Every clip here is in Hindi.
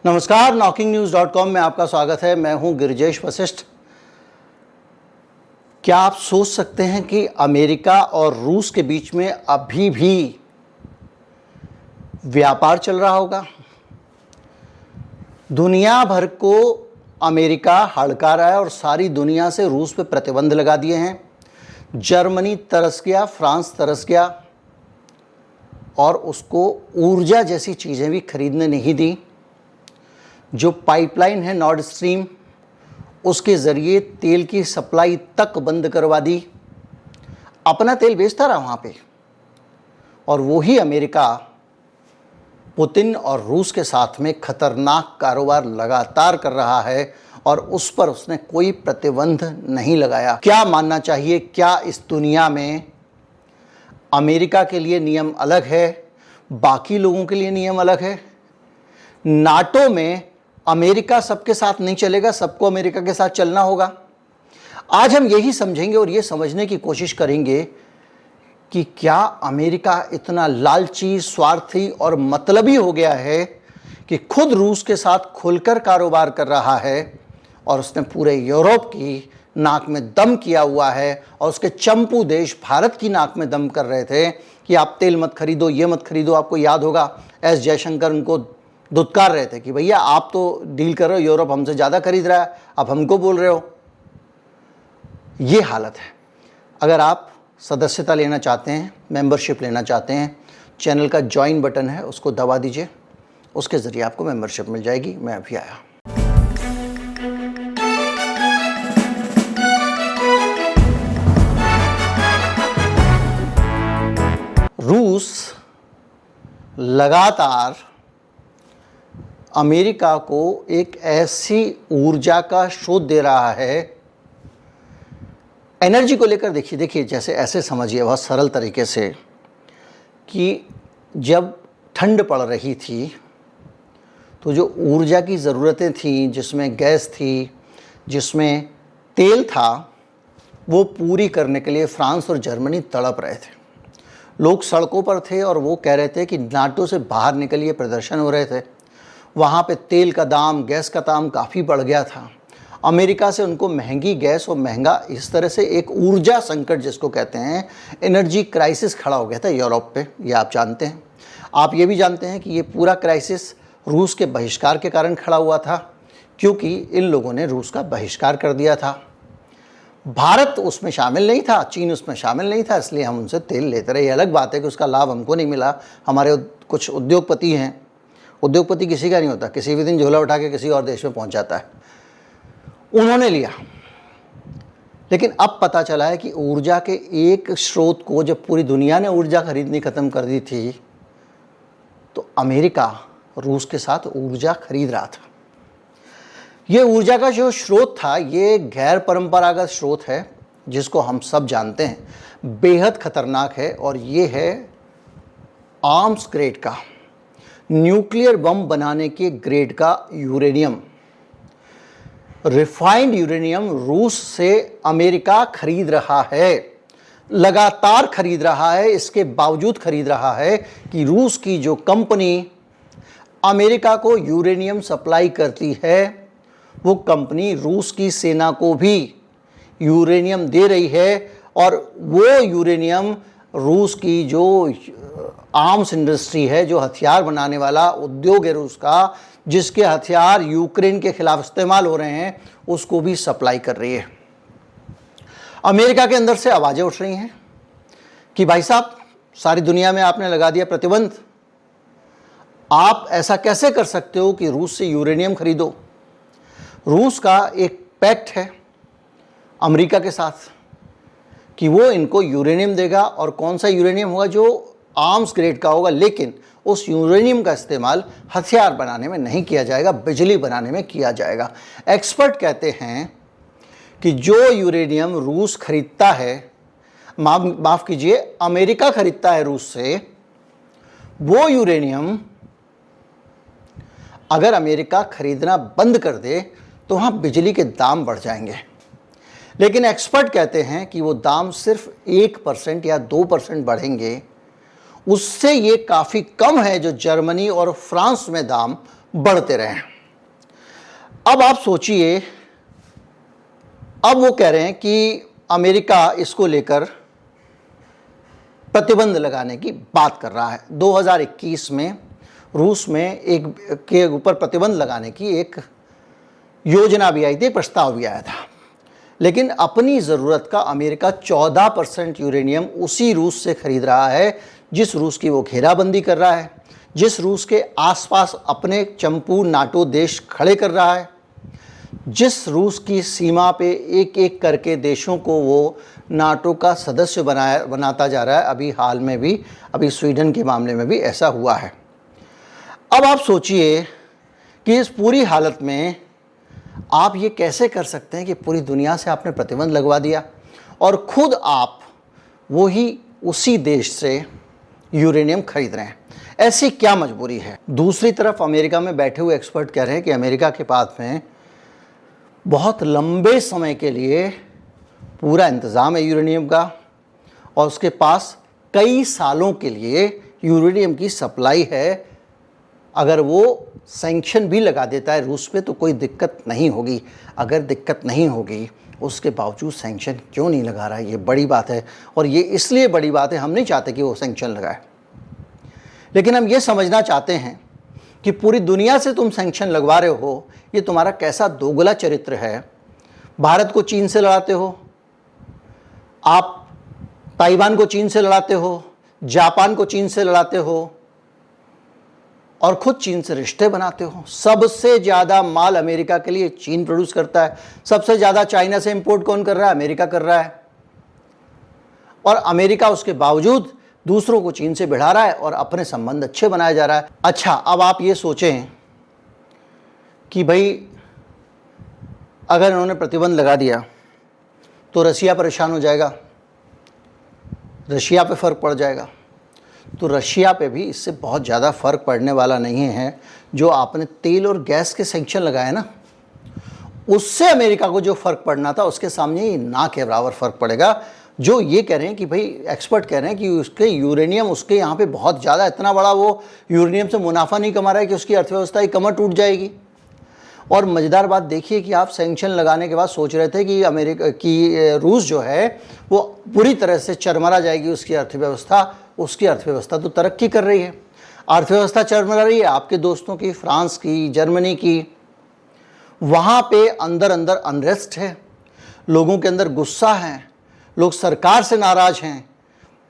नमस्कार, knocking-news.com में आपका स्वागत है। मैं हूं गिरिजेश वशिष्ठ। क्या आप सोच सकते हैं कि अमेरिका और रूस के बीच में अभी भी व्यापार चल रहा होगा? दुनिया भर को अमेरिका हड़का रहा है और सारी दुनिया से रूस पे प्रतिबंध लगा दिए हैं। जर्मनी तरस गया, फ्रांस तरस गया और उसको ऊर्जा जैसी चीज़ें भी खरीदने नहीं दी। जो पाइपलाइन है नॉर्ड स्ट्रीम, उसके ज़रिए तेल की सप्लाई तक बंद करवा दी। अपना तेल बेचता रहा वहाँ पे, और वही अमेरिका पुतिन और रूस के साथ में खतरनाक कारोबार लगातार कर रहा है और उस पर उसने कोई प्रतिबंध नहीं लगाया। क्या मानना चाहिए? क्या इस दुनिया में अमेरिका के लिए नियम अलग है, बाकी लोगों के लिए नियम अलग है? नाटो में अमेरिका सबके साथ नहीं चलेगा, सबको अमेरिका के साथ चलना होगा। आज हम यही समझेंगे और ये समझने की कोशिश करेंगे कि क्या अमेरिका इतना लालची, स्वार्थी और मतलबी हो गया है कि खुद रूस के साथ खुलकर कारोबार कर रहा है और उसने पूरे यूरोप की नाक में दम किया हुआ है और उसके चंपू देश भारत की नाक में दम कर रहे थे कि आप तेल मत खरीदो, ये मत खरीदो। आपको याद होगा एस जयशंकर उनको धुतकार रहे थे कि भैया आप तो डील कर रहे हो, यूरोप हमसे ज़्यादा खरीद रहा है, अब हमको बोल रहे हो। ये हालत है। अगर आप सदस्यता लेना चाहते हैं, मेंबरशिप लेना चाहते हैं, चैनल का ज्वाइन बटन है उसको दबा दीजिए, उसके ज़रिए आपको मेंबरशिप मिल जाएगी। मैं अभी आया। रूस लगातार अमेरिका को एक ऐसी ऊर्जा का स्रोत दे रहा है एनर्जी को लेकर। देखिए जैसे ऐसे समझिए बहुत सरल तरीके से कि जब ठंड पड़ रही थी तो जो ऊर्जा की ज़रूरतें थीं, जिसमें गैस थी, जिसमें तेल था, वो पूरी करने के लिए फ्रांस और जर्मनी तड़प रहे थे। लोग सड़कों पर थे और वो कह रहे थे कि नाटो से बाहर निकलिए, प्रदर्शन हो रहे थे। वहाँ पे तेल का दाम, गैस का दाम काफ़ी बढ़ गया था। अमेरिका से उनको महंगी गैस और महंगा, इस तरह से एक ऊर्जा संकट जिसको कहते हैं, एनर्जी क्राइसिस खड़ा हो गया था यूरोप पे। ये आप जानते हैं। आप ये भी जानते हैं कि ये पूरा क्राइसिस रूस के बहिष्कार के कारण खड़ा हुआ था, क्योंकि इन लोगों ने रूस का बहिष्कार कर दिया था। भारत उसमें शामिल नहीं था, चीन उसमें शामिल नहीं था, इसलिए हम उनसे तेल लेते रहे। ये अलग बात है कि उसका लाभ हमको नहीं मिला। हमारे कुछ उद्योगपति हैं, उद्योगपति किसी का नहीं होता, किसी भी दिन झोला उठा के किसी और देश में पहुंच जाता है, उन्होंने लिया। लेकिन अब पता चला है कि ऊर्जा के एक स्रोत को जब पूरी दुनिया ने ऊर्जा खरीदनी ख़त्म कर दी थी तो अमेरिका रूस के साथ ऊर्जा खरीद रहा था। ये ऊर्जा का जो स्रोत था ये गैर परंपरागत स्रोत है, जिसको हम सब जानते हैं, बेहद खतरनाक है, और ये है आर्म्स ग्रेड का, न्यूक्लियर बम बनाने के ग्रेड का यूरेनियम। रिफाइंड यूरेनियम रूस से अमेरिका खरीद रहा है, लगातार खरीद रहा है। इसके बावजूद खरीद रहा है कि रूस की जो कंपनी अमेरिका को यूरेनियम सप्लाई करती है, वो कंपनी रूस की सेना को भी यूरेनियम दे रही है, और वो यूरेनियम रूस की जो आर्म्स इंडस्ट्री है, जो हथियार बनाने वाला उद्योग है रूस का, जिसके हथियार यूक्रेन के खिलाफ इस्तेमाल हो रहे हैं, उसको भी सप्लाई कर रही है। अमेरिका के अंदर से आवाज़ें उठ रही हैं कि भाई साहब, सारी दुनिया में आपने लगा दिया प्रतिबंध, आप ऐसा कैसे कर सकते हो कि रूस से यूरेनियम खरीदो? रूस का एक पैक्ट है अमेरिका के साथ कि वो इनको यूरेनियम देगा, और कौन सा यूरेनियम होगा? जो आर्म्स ग्रेड का होगा, लेकिन उस यूरेनियम का इस्तेमाल हथियार बनाने में नहीं किया जाएगा, बिजली बनाने में किया जाएगा। एक्सपर्ट कहते हैं कि जो यूरेनियम रूस खरीदता है, माफ़ कीजिए, अमेरिका खरीदता है रूस से, वो यूरेनियम अगर अमेरिका खरीदना बंद कर दे तो वहाँ बिजली के दाम बढ़ जाएंगे। लेकिन एक्सपर्ट कहते हैं कि वो दाम सिर्फ 1% या 2% बढ़ेंगे, उससे ये काफ़ी कम है जो जर्मनी और फ्रांस में दाम बढ़ते रहे। अब आप सोचिए, अब वो कह रहे हैं कि अमेरिका इसको लेकर प्रतिबंध लगाने की बात कर रहा है। 2021 में रूस में एक के ऊपर प्रतिबंध लगाने की एक योजना भी आई थी, प्रस्ताव भी आया था, लेकिन अपनी ज़रूरत का अमेरिका 14% यूरेनियम उसी रूस से खरीद रहा है जिस रूस की वो घेराबंदी कर रहा है, जिस रूस के आसपास अपने चंपू नाटो देश खड़े कर रहा है, जिस रूस की सीमा पे एक एक करके देशों को वो नाटो का सदस्य बनाता जा रहा है। अभी हाल में भी, अभी स्वीडन के मामले में भी ऐसा हुआ है। अब आप सोचिए कि इस पूरी हालत में आप ये कैसे कर सकते हैं कि पूरी दुनिया से आपने प्रतिबंध लगवा दिया और खुद आप वही उसी देश से यूरेनियम खरीद रहे हैं। ऐसी क्या मजबूरी है? दूसरी तरफ अमेरिका में बैठे हुए एक्सपर्ट कह रहे हैं कि अमेरिका के पास में बहुत लंबे समय के लिए पूरा इंतज़ाम है यूरेनियम का और उसके पास कई सालों के लिए यूरेनियम की सप्लाई है। अगर वो सैंक्शन भी लगा देता है रूस पे तो कोई दिक्कत नहीं होगी। अगर दिक्कत नहीं होगी, उसके बावजूद सैंक्शन क्यों नहीं लगा रहा है? ये बड़ी बात है और ये इसलिए बड़ी बात है, हम नहीं चाहते कि वो सैंक्शन लगाए, लेकिन हम ये समझना चाहते हैं कि पूरी दुनिया से तुम सैंक्शन लगवा रहे हो, ये तुम्हारा कैसा दोगला चरित्र है। भारत को चीन से लड़ाते हो, आप ताइवान को चीन से लड़ाते हो, जापान को चीन से लड़ाते हो और खुद चीन से रिश्ते बनाते हो। सबसे ज़्यादा माल अमेरिका के लिए चीन प्रोड्यूस करता है, सबसे ज़्यादा चाइना से इंपोर्ट कौन कर रहा है? अमेरिका कर रहा है। और अमेरिका उसके बावजूद दूसरों को चीन से भिड़ा रहा है और अपने संबंध अच्छे बनाया जा रहा है। अच्छा, अब आप ये सोचें कि भाई अगर इन्होंने प्रतिबंध लगा दिया तो रशिया परेशान हो जाएगा, रशिया पे फ़र्क पड़ जाएगा। तो रशिया पे भी इससे बहुत ज़्यादा फ़र्क पड़ने वाला नहीं है। जो आपने तेल और गैस के सैंक्शन लगाए ना, उससे अमेरिका को जो फ़र्क पड़ना था उसके सामने ये ना के बराबर फ़र्क पड़ेगा। जो ये कह रहे हैं कि भाई एक्सपर्ट कह रहे हैं कि उसके यूरेनियम, उसके यहाँ पे बहुत ज़्यादा, इतना बड़ा वो यूरेनियम से मुनाफा नहीं कमा रहा है कि उसकी अर्थव्यवस्था ही कमर टूट जाएगी। और मज़ेदार बात देखिए कि आप सैंक्शन लगाने के बाद सोच रहे थे कि अमेरिका की रूस जो है वो पूरी तरह से चरमरा जाएगी उसकी अर्थव्यवस्था तो तरक्की कर रही है। अर्थव्यवस्था चरमरा रही है आपके दोस्तों की, फ्रांस की, जर्मनी की। वहाँ पे अंदर अंदर अनरेस्ट है, लोगों के अंदर गुस्सा है, लोग सरकार से नाराज़ हैं,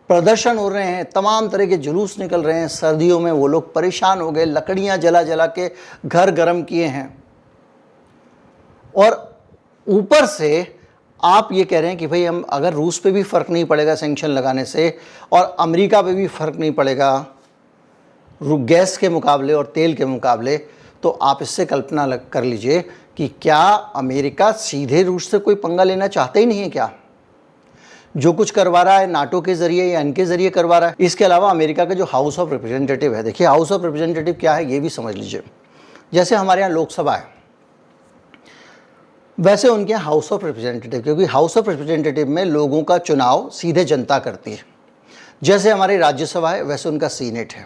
प्रदर्शन हो रहे हैं, तमाम तरह के जुलूस निकल रहे हैं। सर्दियों में वो लोग परेशान हो गए, लकड़ियाँ जला जला के घर गर्म किए हैं। और ऊपर से आप ये कह रहे हैं कि भाई हम, अगर रूस पे भी फ़र्क नहीं पड़ेगा सैंक्शन लगाने से और अमेरिका पे भी फ़र्क नहीं पड़ेगा गैस के मुकाबले और तेल के मुकाबले, तो आप इससे कल्पना कर लीजिए कि क्या अमेरिका सीधे रूस से कोई पंगा लेना चाहते ही नहीं है क्या? जो कुछ करवा रहा है नाटो के ज़रिए या इनके ज़रिए करवा रहा है। इसके अलावा अमेरिका का जो हाउस ऑफ रिप्रेजेंटेटिव है, देखिए हाउस ऑफ रिप्रेजेंटेटिव क्या है ये भी समझ लीजिए। जैसे हमारे यहाँ लोकसभा है, वैसे उनके यहाँ हाउस ऑफ रिप्रेजेंटेटिव, क्योंकि हाउस ऑफ रिप्रेजेंटेटिव में लोगों का चुनाव सीधे जनता करती है। जैसे हमारी राज्यसभा है वैसे उनका सीनेट है,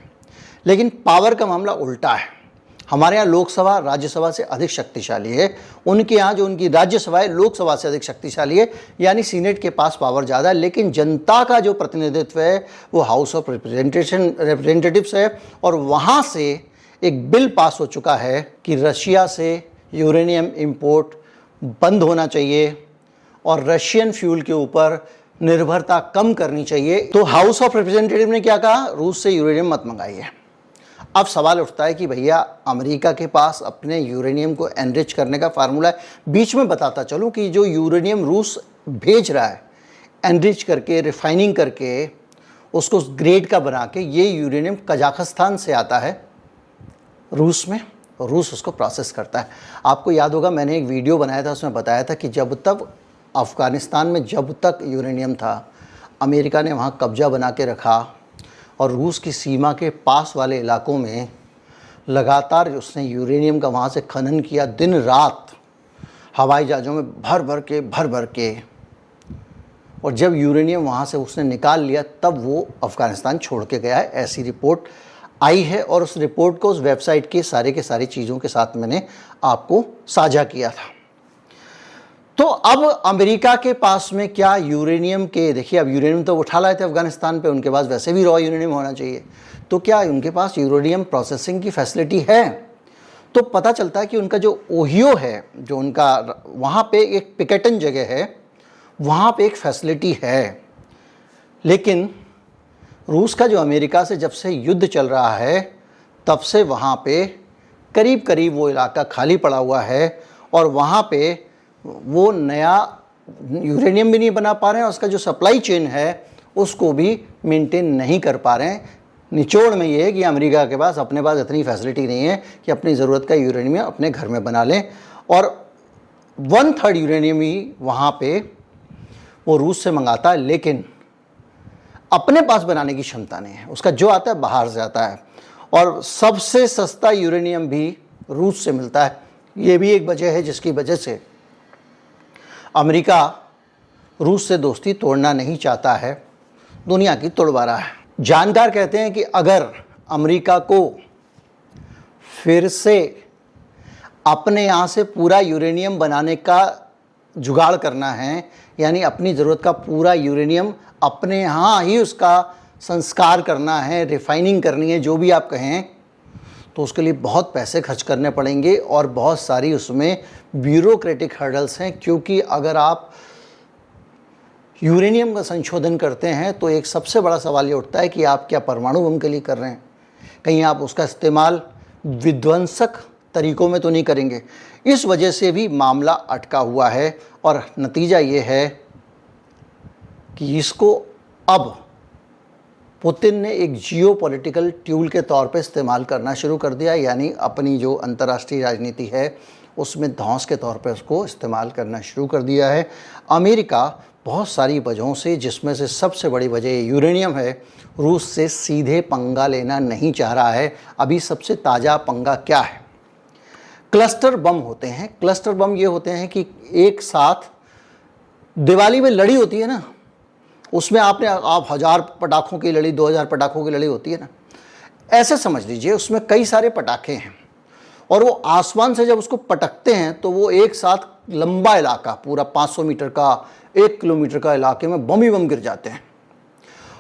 लेकिन पावर का मामला उल्टा है। हमारे यहाँ लोकसभा राज्यसभा से अधिक शक्तिशाली है, उनके यहाँ जो उनकी राज्यसभा है लोकसभा से अधिक शक्तिशाली है, यानी सीनेट के पास पावर ज़्यादा है। लेकिन जनता का जो प्रतिनिधित्व है वो हाउस ऑफ रिप्रेजेंटेटिव्स है। और वहाँ से एक बिल पास हो चुका है कि रशिया से यूरेनियम इंपोर्ट बंद होना चाहिए और रशियन फ्यूल के ऊपर निर्भरता कम करनी चाहिए। तो हाउस ऑफ रिप्रेजेंटेटिव ने क्या कहा? रूस से यूरेनियम मत मंगाइए। अब सवाल उठता है कि भैया अमेरिका के पास अपने यूरेनियम को एनरिच करने का फार्मूला है। बीच में बताता चलूं कि जो यूरेनियम रूस भेज रहा है एनरिच करके, रिफाइनिंग करके, उसको ग्रेड का बना के, ये यूरेनियम कजाकिस्तान से आता है रूस में, रूस उसको प्रोसेस करता है। आपको याद होगा मैंने एक वीडियो बनाया था, उसमें बताया था कि जब तक अफ़गानिस्तान में जब तक यूरेनियम था, अमेरिका ने वहाँ कब्जा बना के रखा और रूस की सीमा के पास वाले इलाकों में लगातार उसने यूरेनियम का वहाँ से खनन किया, दिन रात हवाई जहाज़ों में भर भर के। और जब यूरेनियम वहाँ से उसने निकाल लिया तब वो अफ़गानिस्तान छोड़ के गया है, ऐसी रिपोर्ट आई है और उस रिपोर्ट को उस वेबसाइट के सारी चीज़ों के साथ मैंने आपको साझा किया था। तो अब अमेरिका के पास में क्या यूरेनियम के, देखिए अब यूरेनियम तो उठा लाए थे अफगानिस्तान पे, उनके पास वैसे भी रॉ यूरेनियम होना चाहिए, तो क्या उनके पास यूरेनियम प्रोसेसिंग की फैसिलिटी है? तो पता चलता है कि उनका जो ओहियो है, जो उनका वहाँ पे एक पिकेटन जगह है, वहाँ पे एक फैसिलिटी है। लेकिन रूस का जो अमेरिका से जब से युद्ध चल रहा है तब से वहाँ पे करीब करीब वो इलाका खाली पड़ा हुआ है और वहाँ पे वो नया यूरेनियम भी नहीं बना पा रहे हैं और उसका जो सप्लाई चेन है उसको भी मेंटेन नहीं कर पा रहे हैं। निचोड़ में ये है कि अमेरिका के पास अपने पास इतनी फैसिलिटी नहीं है कि अपनी ज़रूरत का यूरेनियम अपने घर में बना लें, और 1/3 यूरेनियम ही वहाँ पे वो रूस से मंगाता है, लेकिन अपने पास बनाने की क्षमता नहीं है। उसका जो आता है बाहर से आता है, और सबसे सस्ता यूरेनियम भी रूस से मिलता है। ये भी एक वजह है जिसकी वजह से अमेरिका रूस से दोस्ती तोड़ना नहीं चाहता है, दुनिया की तोड़वा रहा है। जानकार कहते हैं कि अगर अमेरिका को फिर से अपने यहाँ से पूरा यूरेनियम बनाने का जुगाड़ करना है, यानी अपनी ज़रूरत का पूरा यूरेनियम अपने यहाँ ही उसका संस्कार करना है, रिफाइनिंग करनी है, जो भी आप कहें, तो उसके लिए बहुत पैसे खर्च करने पड़ेंगे और बहुत सारी उसमें ब्यूरोक्रेटिक हर्डल्स हैं। क्योंकि अगर आप यूरेनियम का संशोधन करते हैं तो एक सबसे बड़ा सवाल ये उठता है कि आप क्या परमाणु बम के लिए कर रहे हैं, कहीं आप उसका इस्तेमाल विध्वंसक तरीक़ों में तो नहीं करेंगे। इस वजह से भी मामला अटका हुआ है और नतीजा ये है कि इसको अब पुतिन ने एक जियोपॉलिटिकल टूल के तौर पे इस्तेमाल करना शुरू कर दिया, यानी अपनी जो अंतर्राष्ट्रीय राजनीति है उसमें धौंस के तौर पे उसको इस्तेमाल करना शुरू कर दिया है। अमेरिका बहुत सारी वजहों से, जिसमें से सबसे बड़ी वजह यूरेनियम है, रूस से सीधे पंगा लेना नहीं चाह रहा है। अभी सबसे ताज़ा पंगा क्या है? क्लस्टर बम होते हैं। क्लस्टर बम ये होते हैं कि एक साथ दिवाली में लड़ी होती है ना, उसमें आप 1000 पटाखों की लड़ी, 2000 पटाखों की लड़ी होती है ना, ऐसे समझ लीजिए उसमें कई सारे पटाखे हैं और वो आसमान से जब उसको पटकते हैं तो वो एक साथ लंबा इलाका, पूरा 500 मीटर का, 1 किलोमीटर का इलाके में बम ही बम गिर जाते हैं।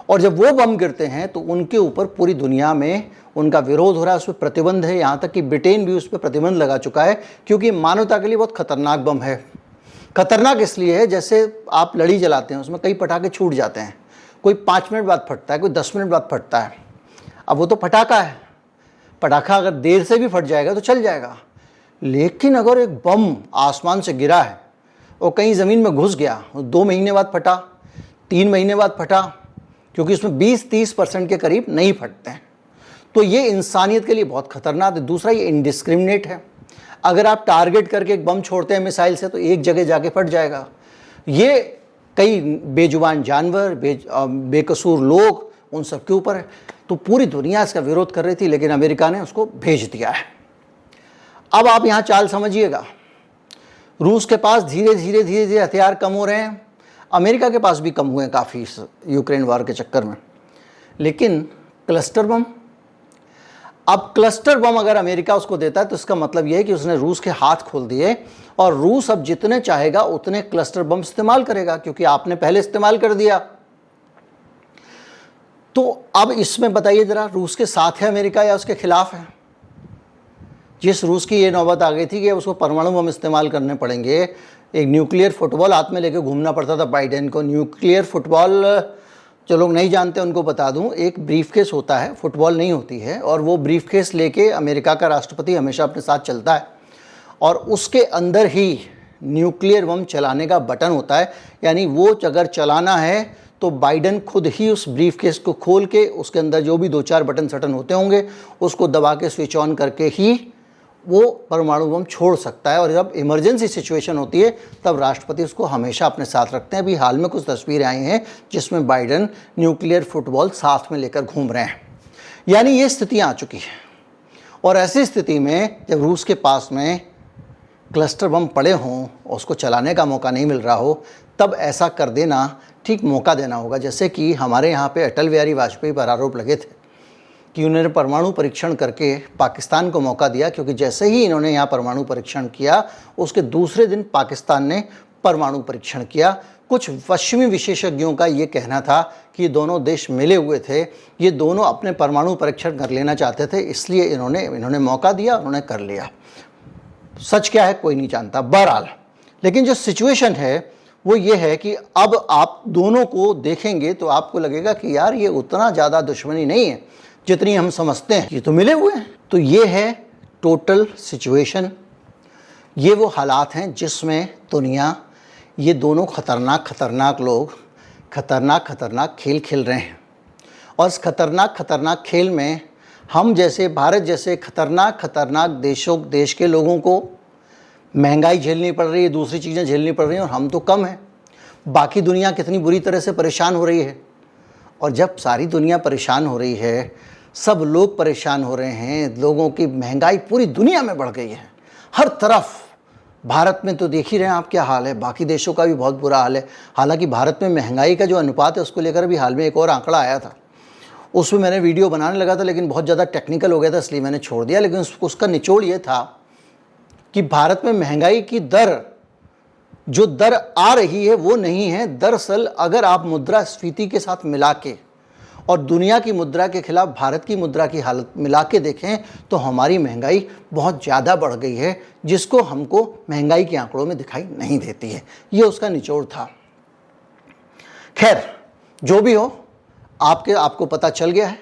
और जब वो बम गिरते हैं तो उनके ऊपर पूरी दुनिया में उनका विरोध हो रहा है, उस पर प्रतिबंध है। यहाँ तक कि ब्रिटेन भी उस पर प्रतिबंध लगा चुका है, क्योंकि मानवता के लिए बहुत खतरनाक बम है। खतरनाक इसलिए है, जैसे आप लड़ी जलाते हैं उसमें कई पटाखे छूट जाते हैं, कोई 5 मिनट बाद फटता है, कोई 10 मिनट बाद फटता है। अब वो तो पटाखा है, पटाखा अगर देर से भी फट जाएगा तो चल जाएगा, लेकिन अगर एक बम आसमान से गिरा है और कहीं ज़मीन में घुस गया, 2 महीने बाद फटा, 3 महीने बाद फटा, क्योंकि उसमें 20-30% के करीब नहीं फटते हैं, तो ये इंसानियत के लिए बहुत ख़तरनाक है। दूसरा, ये इंडिस्क्रिमिनेट है। अगर आप टारगेट करके एक बम छोड़ते हैं मिसाइल से तो एक जगह जाके फट जाएगा। ये कई बेजुबान जानवर, बेकसूर लोग, उन सब के ऊपर है। तो पूरी दुनिया इसका विरोध कर रही थी, लेकिन अमेरिका ने उसको भेज दिया है। अब आप यहाँ चाल समझिएगा, रूस के पास धीरे धीरे हथियार कम हो रहे हैं, अमेरिका के पास भी कम हुए हैं काफ़ी यूक्रेन वार के चक्कर में। लेकिन क्लस्टर बम, अब क्लस्टर बम अगर अमेरिका उसको देता है तो इसका मतलब यह है कि उसने रूस के हाथ खोल दिए और रूस अब जितने चाहेगा उतने क्लस्टर बम इस्तेमाल करेगा, क्योंकि आपने पहले इस्तेमाल कर दिया। तो अब इसमें बताइए ज़रा, रूस के साथ है अमेरिका या उसके खिलाफ है? जिस रूस की ये नौबत आ गई थी कि अब उसको परमाणु बम इस्तेमाल करने पड़ेंगे। एक न्यूक्लियर फुटबॉल हाथ में लेके घूमना पड़ता था बाइडेन को। न्यूक्लियर फुटबॉल जो लोग नहीं जानते उनको बता दूं, एक ब्रीफकेस होता है, फुटबॉल नहीं होती है, और वो ब्रीफकेस लेके अमेरिका का राष्ट्रपति हमेशा अपने साथ चलता है और उसके अंदर ही न्यूक्लियर बम चलाने का बटन होता है। यानी वो अगर चलाना है तो बाइडेन खुद ही उस ब्रीफकेस को खोल के उसके अंदर जो भी 2-4 बटन सटन होते होंगे उसको दबा के स्विच ऑन करके ही वो परमाणु बम छोड़ सकता है। और जब इमरजेंसी सिचुएशन होती है तब राष्ट्रपति उसको हमेशा अपने साथ रखते हैं। अभी हाल में कुछ तस्वीरें आई हैं जिसमें बाइडेन न्यूक्लियर फुटबॉल साथ में लेकर घूम रहे हैं। यानी ये स्थितियाँ आ चुकी हैं, और ऐसी स्थिति में जब रूस के पास में क्लस्टर बम पड़े हों और उसको चलाने का मौका नहीं मिल रहा हो, तब ऐसा कर देना ठीक मौका देना होगा। जैसे कि हमारे यहाँ पे अटल बिहारी वाजपेयी पर आरोप लगे थे कि उन्होंने परमाणु परीक्षण करके पाकिस्तान को मौका दिया, क्योंकि जैसे ही इन्होंने यहाँ परमाणु परीक्षण किया उसके दूसरे दिन पाकिस्तान ने परमाणु परीक्षण किया। कुछ पश्चिमी विशेषज्ञों का ये कहना था कि ये दोनों देश मिले हुए थे, ये दोनों अपने परमाणु परीक्षण कर लेना चाहते थे, इसलिए इन्होंने मौका दिया, उन्होंने कर लिया। सच क्या है कोई नहीं जानता बहरहाल। लेकिन जो सिचुएशन है वो ये है कि अब आप दोनों को देखेंगे तो आपको लगेगा कि यार ये उतना ज़्यादा दुश्मनी नहीं है जितनी हम समझते हैं, ये तो मिले हुए हैं। तो ये है टोटल सिचुएशन, ये वो हालात हैं जिसमें दुनिया, ये दोनों खतरनाक लोग खतरनाक खेल खेल रहे हैं। और इस खतरनाक खेल में हम जैसे भारत जैसे खतरनाक देश के लोगों को महंगाई झेलनी पड़ रही है, दूसरी चीज़ें झेलनी पड़ रही हैं, और हम तो कम हैं। बाकी दुनिया कितनी बुरी तरह से परेशान हो रही है। और जब सारी दुनिया परेशान हो रही है, सब लोग परेशान हो रहे हैं, लोगों की महंगाई पूरी दुनिया में बढ़ गई है हर तरफ। भारत में तो देख ही रहे हैं आप क्या हाल है, बाकी देशों का भी बहुत बुरा हाल है। हालांकि भारत में महंगाई का जो अनुपात है उसको लेकर भी हाल में एक और आंकड़ा आया था, उसमें मैंने वीडियो बनाने लगा था लेकिन बहुत ज़्यादा टेक्निकल हो गया था इसलिए मैंने छोड़ दिया। लेकिन उसका निचोड़ ये था कि भारत में महंगाई की जो दर आ रही है वो नहीं है। दरअसल अगर आप मुद्रास्फीति के साथ मिला के और दुनिया की मुद्रा के खिलाफ भारत की मुद्रा की हालत मिला के देखें तो हमारी महंगाई बहुत ज़्यादा बढ़ गई है, जिसको हमको महंगाई के आंकड़ों में दिखाई नहीं देती है। ये उसका निचोड़ था। खैर जो भी हो, आपको पता चल गया है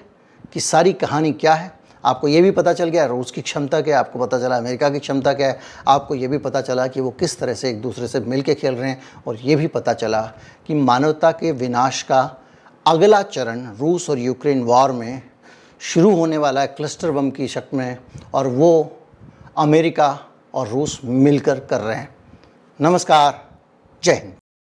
कि सारी कहानी क्या है। आपको ये भी पता चल गया रूस की क्षमता क्या है, आपको पता चला अमेरिका की क्षमता क्या है, आपको ये भी पता चला कि वो किस तरह से एक दूसरे से मिल के खेल रहे हैं, और ये भी पता चला कि मानवता के विनाश का अगला चरण रूस और यूक्रेन वॉर में शुरू होने वाला है क्लस्टर बम की शक्ल में, और वो अमेरिका और रूस मिलकर कर रहे हैं। नमस्कार, जय हिंद।